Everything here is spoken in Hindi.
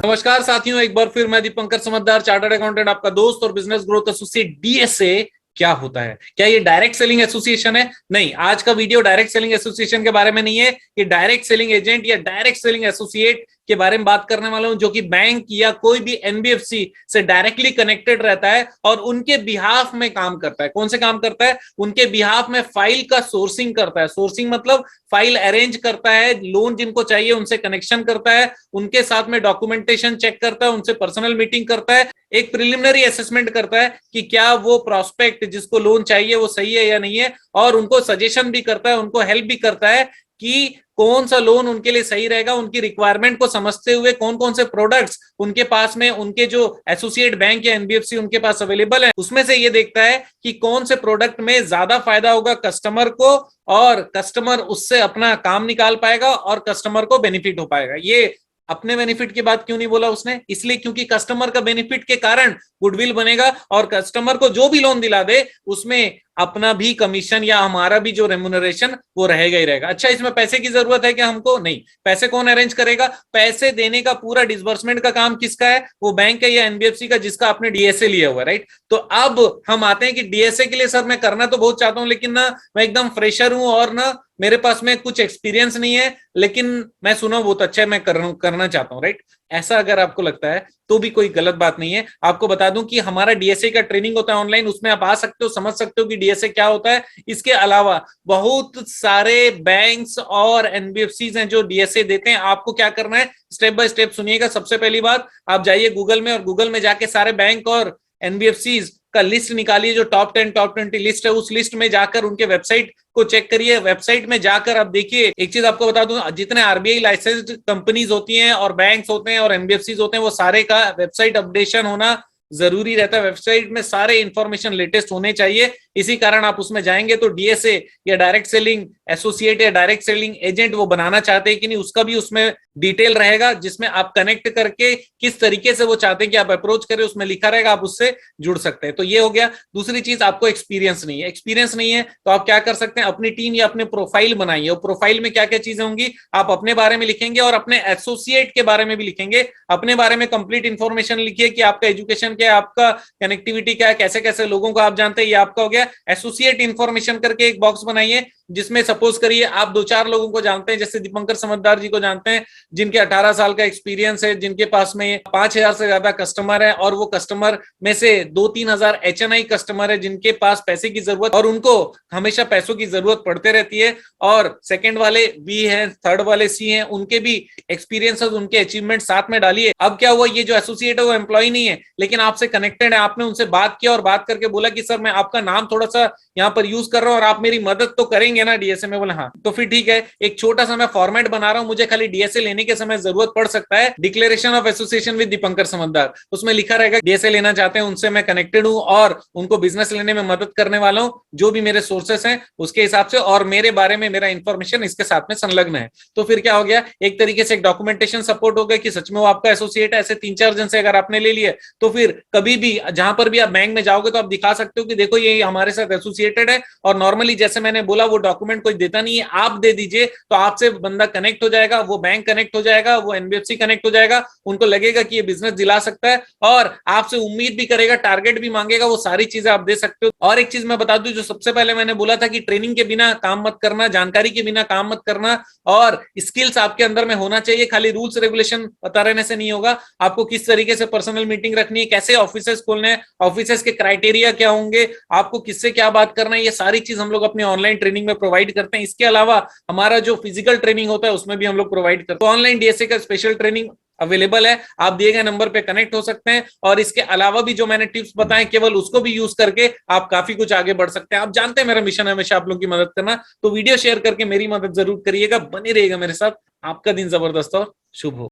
नमस्कार साथियों, एक बार फिर मैं दीपंकर समझदार, चार्टर्ड अकाउंटेंट, आपका दोस्त और बिजनेस ग्रोथ एसोसिएट। डीएसए क्या होता है? क्या ये डायरेक्ट सेलिंग एसोसिएशन है? नहीं, आज का वीडियो डायरेक्ट सेलिंग एसोसिएशन के बारे में नहीं है। ये डायरेक्ट सेलिंग एजेंट या डायरेक्ट सेलिंग एसोसिएट के बारे में बात करने वाला हूं, जो कि बैंक या कोई भी एनबीएफसी से डायरेक्टली कनेक्टेड रहता है और उनके बिहाफ में काम करता है। कौन से काम करता है? उनके बिहाफ में फाइल का सोर्सिंग करता है। सोर्सिंग मतलब फाइल अरेंज करता है, लोन जिनको चाहिए उनसे कनेक्शन करता है, उनके साथ में डॉक्यूमेंटेशन चेक करता है, उनसे पर्सनल मीटिंग करता है, एक प्रिलिमिनरी असेसमेंट करता है कि क्या वो प्रोस्पेक्ट जिसको लोन चाहिए वो सही है या नहीं है, और उनको सजेशन भी करता है, उनको हेल्प भी करता है कि कौन सा लोन उनके लिए सही रहेगा। उनकी रिक्वायरमेंट को समझते हुए कौन कौन से प्रोडक्ट्स उनके पास में, उनके जो एसोसिएट बैंक या एनबीएफसी उनके पास अवेलेबल है, उसमें से ये देखता है कि कौन से प्रोडक्ट में ज्यादा फायदा होगा कस्टमर को, और कस्टमर उससे अपना काम निकाल पाएगा और कस्टमर को बेनिफिट हो पाएगा। ये अपने बेनिफिट की बात क्यों नहीं बोला उसने? इसलिए क्योंकि कस्टमर का बेनिफिट के कारण गुडविल बनेगा और कस्टमर को जो भी लोन दिला दे उसमें अपना भी कमीशन या हमारा भी जो रेम्यूनरेशन वो रहेगा ही रहेगा। अच्छा, इसमें पैसे की जरूरत है क्या हमको? नहीं। पैसे कौन अरेंज करेगा? पैसे देने का पूरा डिसबर्समेंट का काम किसका है? वो बैंक है या एनबीएफसी का, जिसका आपने डीएसए लिया हुआ है, राइट? तो अब हम आते हैं कि डीएसए के लिए सर मैं करना तो बहुत चाहता हूं, लेकिन ना मैं एकदम फ्रेशर हूं और ना मेरे पास में कुछ एक्सपीरियंस नहीं है, लेकिन मैं सुना बहुत अच्छा है, मैं करना चाहता हूं, राइट? ऐसा अगर आपको लगता है तो भी कोई गलत बात नहीं है। आपको बता दूं कि हमारा डीएसए का ट्रेनिंग होता है ऑनलाइन, उसमें आप आ सकते हो, समझ सकते हो कि डीएसए क्या होता है। इसके अलावा बहुत सारे बैंक्स और एनबीएफसीज हैं जो डीएसए देते हैं। आपको क्या करना है, स्टेप बाय स्टेप सुनिएगा। सबसे पहली बात, आप जाइए गूगल में और गूगल में जाके सारे बैंक और एनबीएफसीज का लिस्ट निकालिए, जो टॉप 10 टॉप 20 लिस्ट है, उस लिस्ट में जाकर उनके वेबसाइट को चेक करिए। वेबसाइट में जाकर आप देखिए, एक चीज आपको बता दूं, जितने आरबीआई लाइसेंस्ड कंपनीज होती हैं और बैंक्स होते हैं और एनबीएफसीज होते हैं, वो सारे का वेबसाइट अपडेशन होना जरूरी रहता है। वेबसाइट में सारे इंफॉर्मेशन लेटेस्ट होने चाहिए। इसी कारण आप उसमें जाएंगे तो डीएसए या डायरेक्ट सेलिंग एसोसिएट या डायरेक्ट सेलिंग एजेंट वो बनाना चाहते हैं कि नहीं, उसका भी उसमें डिटेल रहेगा, जिसमें आप कनेक्ट करके किस तरीके से वो चाहते हैं कि आप अप्रोच करें उसमें लिखा रहेगा, आप उससे जुड़ सकते हैं। तो ये हो गया। दूसरी चीज, आपको एक्सपीरियंस नहीं है। एक्सपीरियंस नहीं है तो आप क्या कर सकते हैं, अपनी टीम या अपने प्रोफाइल बनाइए। और प्रोफाइल में क्या क्या चीजें होंगी, आप अपने बारे में लिखेंगे और अपने एसोसिएट के बारे में भी लिखेंगे। अपने बारे में कंप्लीट इंफॉर्मेशन लिखिए कि आपका एजुकेशन क्या है, आपका कनेक्टिविटी क्या है, कैसे कैसे लोगों को आप जानते हैं, ये आपका हो गया। एसोसिएट इंफॉर्मेशन करके एक बॉक्स बनाइए, जिसमें सपोज करिए आप 2-4 लोगों को जानते हैं, जैसे दीपंकर समझदार जी को जानते हैं, जिनके 18 साल का एक्सपीरियंस है, जिनके पास में 5,000 से ज्यादा कस्टमर है, और वो कस्टमर में से 2-3 हजार एचएनआई कस्टमर है जिनके पास पैसे की जरूरत और उनको हमेशा पैसों की जरूरत पड़ते रहती है। और सेकंड वाले बी है, थर्ड वाले सी हैं, उनके भी एक्सपीरियंस, उनके अचीवमेंट साथ में डालिए। अब क्या हुआ, ये जो एसोसिएट है वो एम्प्लॉय नहीं है, लेकिन आपसे कनेक्टेड है। आपने उनसे बात किया और बात करके बोला कि सर मैं आपका नाम थोड़ा सा यहाँ पर यूज कर रहा हूँ और आप मेरी मदद तो करेंगे ना डीएसए में? बोला हाँ। तो फिर ठीक है, एक छोटा सा मैं फॉर्मेट बना रहा हूँ, मुझे खाली डीएसए लेने के समय जरूरत पड़ सकता है, declaration of association with Dipankar समझदार। उसमें लिखा रहेगा डीएसए लेना चाहते हैं, उनसे मैं कनेक्टेड हूँ और उनको बिजनेस लेने में मदद करने वाला हूँ, जो भी मेरे सोर्सेस हैं उसके हिसाब से, और मेरे बारे में मेरा इंफॉर्मेशन इसके साथ में संलग्न है। तो फिर क्या हो गया, एक तरीके से एक डॉक्यूमेंटेशन सपोर्ट हो गया कि सच में वो आपका एसोसिएट है। ऐसे 3-4 जन से अगर आपने ले लिए तो फिर कभी भी जहां पर भी आप बैंक में जाओगे तो आप दिखा सकते हो कि देखो ये हमारे साथ एसोसिएटेड है। और नॉर्मली जैसे मैंने बोला, वो डॉक्यूमेंट कोई देता नहीं है, आप दे दीजिए तो आपसे बंदा कनेक्ट हो जाएगा, वो बैंक कनेक्ट हो जाएगा, वो एनबीएफसी कनेक्ट हो जाएगा, उनको लगेगा कि ये बिजनेस दिला सकता है और आपसे उम्मीद भी करेगा, टारगेट भी मांगेगा, वो सारी चीजें आप दे सकते हो। और एक चीज मैं बता दूं, जो सबसे पहले मैंने बोला था कि ट्रेनिंग के बिना काम मत करना, जानकारी के बिना काम मत करना, और स्किल्स आपके अंदर में होना चाहिए। खाली रूल्स रेगुलेशन पता रहने से नहीं होगा, आपको किस तरीके से पर्सनल मीटिंग रखनी है, कैसे ऑफिसेस खोलने हैं, ऑफिसेस के क्राइटेरिया क्या होंगे, आपको किससे क्या बात करना है, ये सारी चीज हम लोग अपने ऑनलाइन ट्रेनिंग में प्रोवाइड करते हैं। इसके अलावा हमारा जो फिजिकल ट्रेनिंग होता है उसमें भी हम लोग प्रोवाइड करते हैं। तो ऑनलाइन डीएसए का स्पेशल ट्रेनिंग अवेलेबल है, आप दिए गए नंबर पे कनेक्ट हो सकते हैं। और इसके अलावा भी जो मैंने टिप्स बताए, केवल उसको भी यूज करके आप काफी कुछ आगे बढ़ सकते हैं। आप जानते हैं मेरा मिशन है हमेशा आप लोगों की मदद करना, तो वीडियो शेयर करके मेरी मदद जरूर करिएगा, बने रहिएगा मेरे साथ। आपका दिन जबरदस्त और शुभ हो।